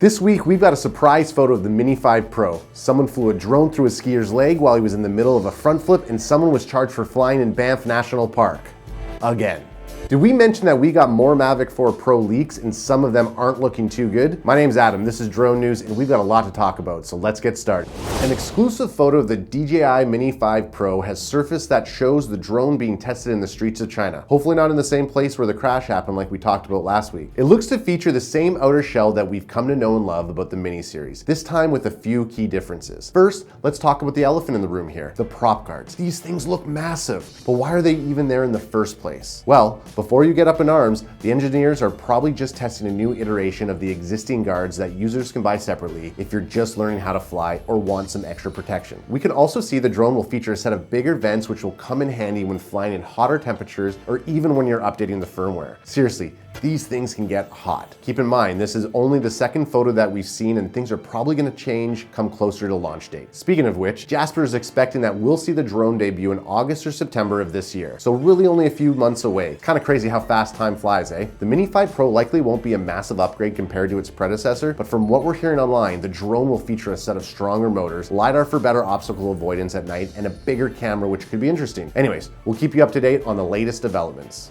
This week, we've got a surprise photo of the Mini 5 Pro. Someone flew a drone through a skier's leg while he was in the middle of a front flip, and someone was charged for flying in Banff National Park. Again. Did we mention that we got more Mavic 4 Pro leaks and some of them aren't looking too good? My name's Adam, this is Drone News, and we've got a lot to talk about, so let's get started. An exclusive photo of the DJI Mini 5 Pro has surfaced that shows the drone being tested in the streets of China. Hopefully not in the same place where the crash happened like we talked about last week. It looks to feature the same outer shell that we've come to know and love about the Mini series, this time with a few key differences. First, let's talk about the elephant in the room here, the prop guards. These things look massive, but why are they even there in the first place? Well, before you get up in arms, the engineers are probably just testing a new iteration of the existing guards that users can buy separately if you're just learning how to fly or want some extra protection. We can also see the drone will feature a set of bigger vents which will come in handy when flying in hotter temperatures or even when you're updating the firmware. Seriously, these things can get hot. Keep in mind, this is only the second photo that we've seen and things are probably gonna change come closer to launch date. Speaking of which, Jasper is expecting that we'll see the drone debut in August or September of this year. So really only a few months away. Kind of crazy how fast time flies, eh? The Mini 5 Pro likely won't be a massive upgrade compared to its predecessor, but from what we're hearing online, the drone will feature a set of stronger motors, LiDAR for better obstacle avoidance at night, and a bigger camera, which could be interesting. Anyways, we'll keep you up to date on the latest developments.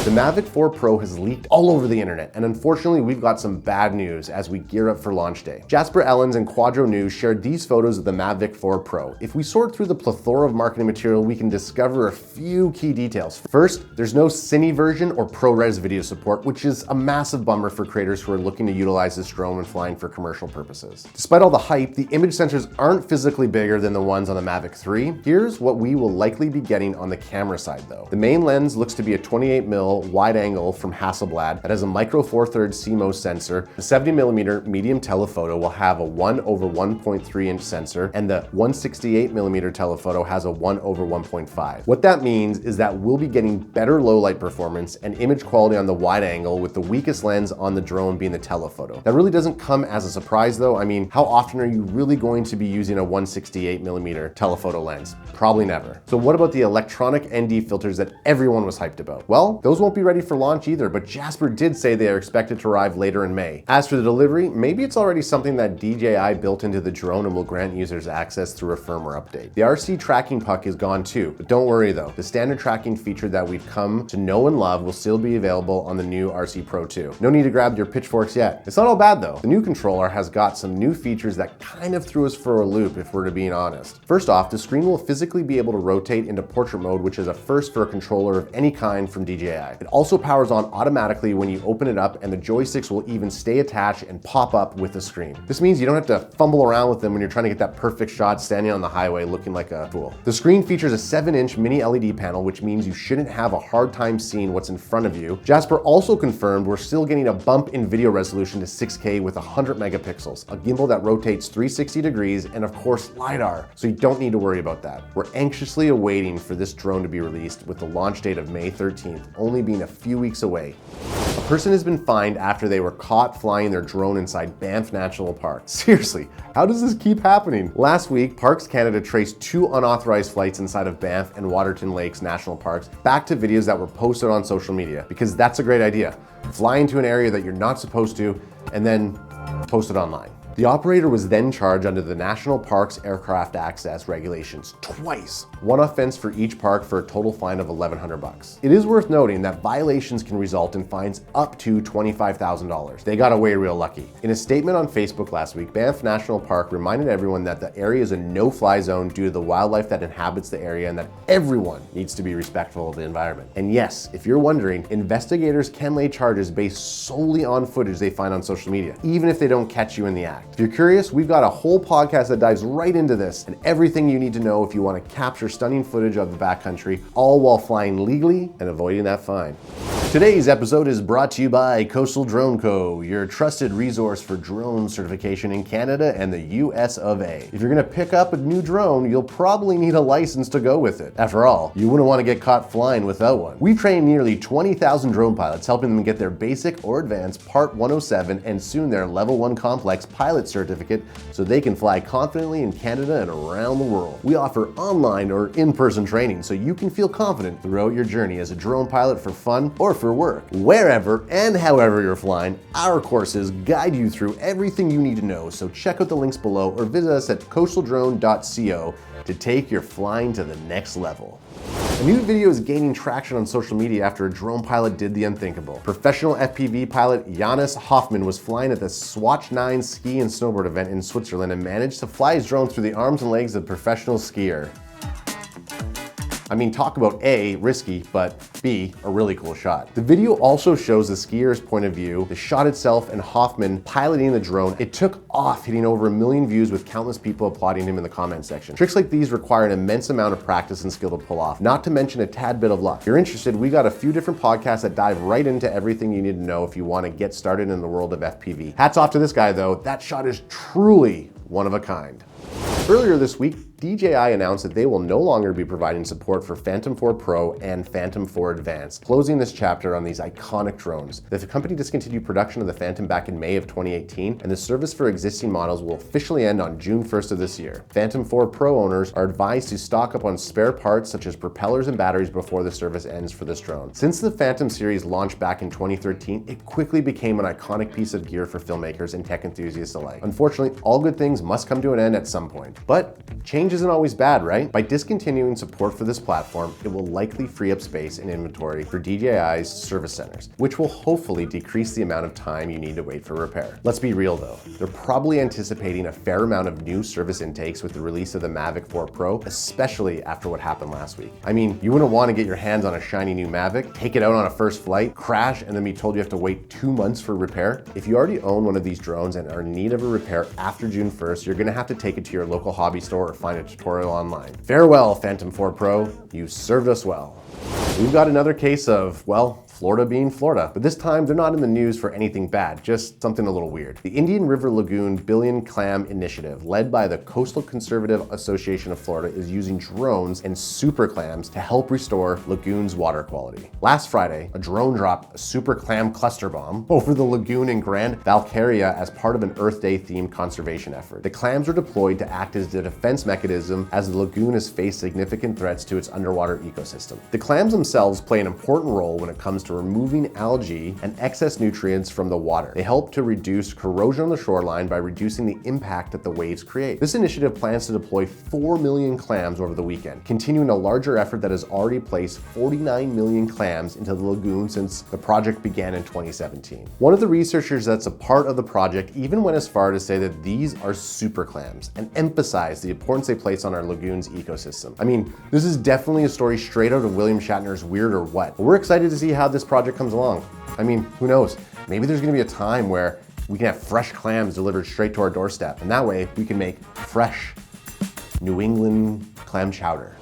The Mavic 4 Pro has leaked all over the internet, and unfortunately we've got some bad news as we gear up for launch day. Jasper Ellens and Quadro News shared these photos of the Mavic 4 Pro. If we sort through the plethora of marketing material, we can discover a few key details. First, there's no Cine version or ProRes video support, which is a massive bummer for creators who are looking to utilize this drone when flying for commercial purposes. Despite all the hype, the image sensors aren't physically bigger than the ones on the Mavic 3. Here's what we will likely be getting on the camera side though. The main lens looks to be a 28mm wide angle from Hasselblad that has a micro 4/3 CMOS sensor. The 70mm medium telephoto will have a 1/1.3 inch sensor, and the 168mm telephoto has a 1/1.5. What that means is that we'll be getting better low light performance and image quality on the wide angle, with the weakest lens on the drone being the telephoto. That really doesn't come as a surprise though. I mean, how often are you really going to be using a 168mm telephoto lens? Probably never. So what about the electronic ND filters that everyone was hyped about? Well, those won't be ready for launch either, but Jasper did say they are expected to arrive later in May. As for the delivery, maybe it's already something that DJI built into the drone and will grant users access through a firmware update. The RC tracking puck is gone too, but don't worry though. The standard tracking feature that we've come to know and love will still be available on the new RC Pro 2. No need to grab your pitchforks yet. It's not all bad though. The new controller has got some new features that kind of threw us for a loop if we're being honest. First off, the screen will physically be able to rotate into portrait mode, which is a first for a controller of any kind from DJI. It also powers on automatically when you open it up, and the joysticks will even stay attached and pop up with the screen. This means you don't have to fumble around with them when you're trying to get that perfect shot standing on the highway looking like a fool. The screen features a 7-inch mini LED panel, which means you shouldn't have a hard time seeing what's in front of you. Jasper also confirmed we're still getting a bump in video resolution to 6K with 100 megapixels, a gimbal that rotates 360 degrees, and of course LiDAR, so you don't need to worry about that. We're anxiously awaiting for this drone to be released, with the launch date of May 13th only being a few weeks away. A person has been fined after they were caught flying their drone inside Banff National Park. Seriously, how does this keep happening? Last week, Parks Canada traced 2 unauthorized flights inside of Banff and Waterton Lakes National Parks back to videos that were posted on social media, because that's a great idea. Fly into an area that you're not supposed to and then post it online. The operator was then charged under the National Parks Aircraft Access regulations twice, one offense for each park, for a total fine of $1,100. It is worth noting that violations can result in fines up to $25,000. They got away real lucky. In a statement on Facebook last week, Banff National Park reminded everyone that the area is a no-fly zone due to the wildlife that inhabits the area, and that everyone needs to be respectful of the environment. And yes, if you're wondering, investigators can lay charges based solely on footage they find on social media, even if they don't catch you in the act. If you're curious, we've got a whole podcast that dives right into this and everything you need to know if you want to capture stunning footage of the backcountry, all while flying legally and avoiding that fine. Today's episode is brought to you by Coastal Drone Co., your trusted resource for drone certification in Canada and the US of A. If you're gonna pick up a new drone, you'll probably need a license to go with it. After all, you wouldn't want to get caught flying without one. We've trained nearly 20,000 drone pilots, helping them get their basic or advanced Part 107 and soon their Level 1 Complex pilot certificate, so they can fly confidently in Canada and around the world. We offer online or in-person training so you can feel confident throughout your journey as a drone pilot for fun or for for work. Wherever and however you're flying, our courses guide you through everything you need to know, so check out the links below or visit us at coastaldrone.co to take your flying to the next level. A new video is gaining traction on social media after a drone pilot did the unthinkable. Professional FPV pilot Jonas Hoffman was flying at the Swatch 9 ski and snowboard event in Switzerland and managed to fly his drone through the arms and legs of a professional skier. I mean, talk about A, risky, but B, a really cool shot. The video also shows the skier's point of view, the shot itself, and Hoffman piloting the drone. It took off, hitting over 1 million views with countless people applauding him in the comment section. Tricks like these require an immense amount of practice and skill to pull off, not to mention a tad bit of luck. If you're interested, we got a few different podcasts that dive right into everything you need to know if you want to get started in the world of FPV. Hats off to this guy though, that shot is truly one of a kind. Earlier this week, DJI announced that they will no longer be providing support for Phantom 4 Pro and Phantom 4 Advanced, closing this chapter on these iconic drones. The company discontinued production of the Phantom back in May of 2018, and the service for existing models will officially end on June 1st of this year. Phantom 4 Pro owners are advised to stock up on spare parts such as propellers and batteries before the service ends for this drone. Since the Phantom series launched back in 2013, it quickly became an iconic piece of gear for filmmakers and tech enthusiasts alike. Unfortunately, all good things must come to an end at some point. But change isn't always bad, right? By discontinuing support for this platform, it will likely free up space and inventory for DJI's service centers, which will hopefully decrease the amount of time you need to wait for repair. Let's be real though, they're probably anticipating a fair amount of new service intakes with the release of the Mavic 4 Pro, especially after what happened last week. I mean, you wouldn't want to get your hands on a shiny new Mavic, take it out on a first flight, crash, and then be told you have to wait 2 months for repair. If you already own one of these drones and are in need of a repair after June 1st, you're gonna have to take it to your local hobby store or find a tutorial online. Farewell, Phantom 4 Pro, you served us well. We've got another case of, well, Florida being Florida, but this time they're not in the news for anything bad, just something a little weird. The Indian River Lagoon Billion Clam Initiative, led by the Coastal Conservative Association of Florida, is using drones and super clams to help restore lagoon's water quality. Last Friday, a drone dropped a super clam cluster bomb over the lagoon in Grand Valcaria as part of an Earth Day themed conservation effort. The clams are deployed to act as the defense mechanism as the lagoon has faced significant threats to its underwater ecosystem. The clams themselves play an important role when it comes to removing algae and excess nutrients from the water. They help to reduce corrosion on the shoreline by reducing the impact that the waves create. This initiative plans to deploy 4 million clams over the weekend, continuing a larger effort that has already placed 49 million clams into the lagoon since the project began in 2017. One of the researchers that's a part of the project even went as far to say that these are super clams and emphasize the importance they place on our lagoon's ecosystem. I mean, this is definitely a story straight out of William Shatner's Weird or What. But we're excited to see how this project comes along. I mean, who knows? Maybe there's gonna be a time where we can have fresh clams delivered straight to our doorstep, and that way we can make fresh New England clam chowder.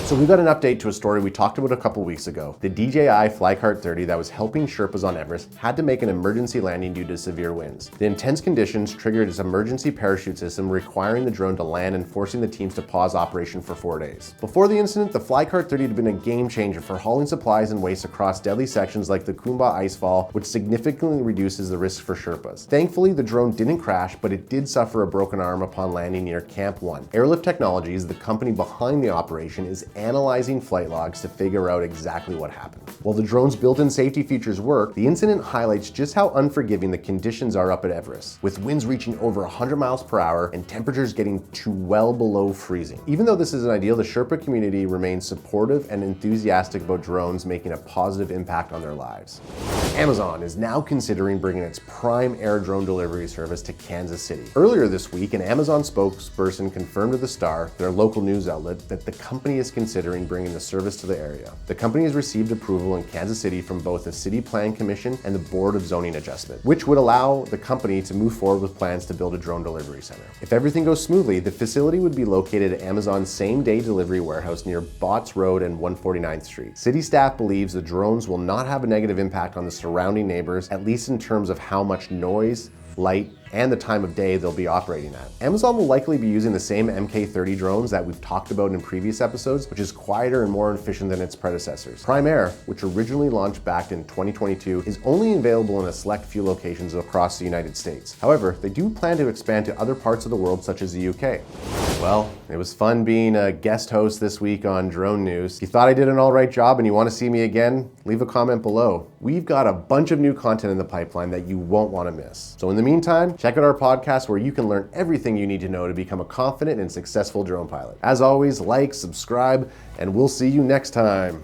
So we got an update to a story we talked about a couple weeks ago. The DJI Flycart 30 that was helping Sherpas on Everest had to make an emergency landing due to severe winds. The intense conditions triggered its emergency parachute system, requiring the drone to land and forcing the teams to pause operation for 4 days. Before the incident, the Flycart 30 had been a game changer for hauling supplies and waste across deadly sections like the Kumba Icefall, which significantly reduces the risk for Sherpas. Thankfully, the drone didn't crash, but it did suffer a broken arm upon landing near Camp 1. Airlift Technologies, the company behind the operation, is analyzing flight logs to figure out exactly what happened. While the drone's built-in safety features work, the incident highlights just how unforgiving the conditions are up at Everest, with winds reaching over 100 miles per hour and temperatures getting to well below freezing. Even though this isn't ideal, the Sherpa community remains supportive and enthusiastic about drones making a positive impact on their lives. Amazon is now considering bringing its Prime Air drone delivery service to Kansas City. Earlier this week, an Amazon spokesperson confirmed to The Star, their local news outlet, that the company is considering bringing the service to the area. The company has received approval in Kansas City from both the City Plan Commission and the Board of Zoning Adjustment, which would allow the company to move forward with plans to build a drone delivery center. If everything goes smoothly, the facility would be located at Amazon's same-day delivery warehouse near Botts Road and 149th Street. City staff believes the drones will not have a negative impact on the surrounding neighbors, at least in terms of how much noise, light, and the time of day they'll be operating at. Amazon will likely be using the same MK30 drones that we've talked about in previous episodes, which is quieter and more efficient than its predecessors. Prime Air, which originally launched back in 2022, is only available in a select few locations across the United States. However, they do plan to expand to other parts of the world, such as the UK. Well, it was fun being a guest host this week on Drone News. If you thought I did an all right job and you want to see me again, leave a comment below. We've got a bunch of new content in the pipeline that you won't want to miss. So in the meantime, check out our podcast where you can learn everything you need to know to become a confident and successful drone pilot. As always, like, subscribe, and we'll see you next time.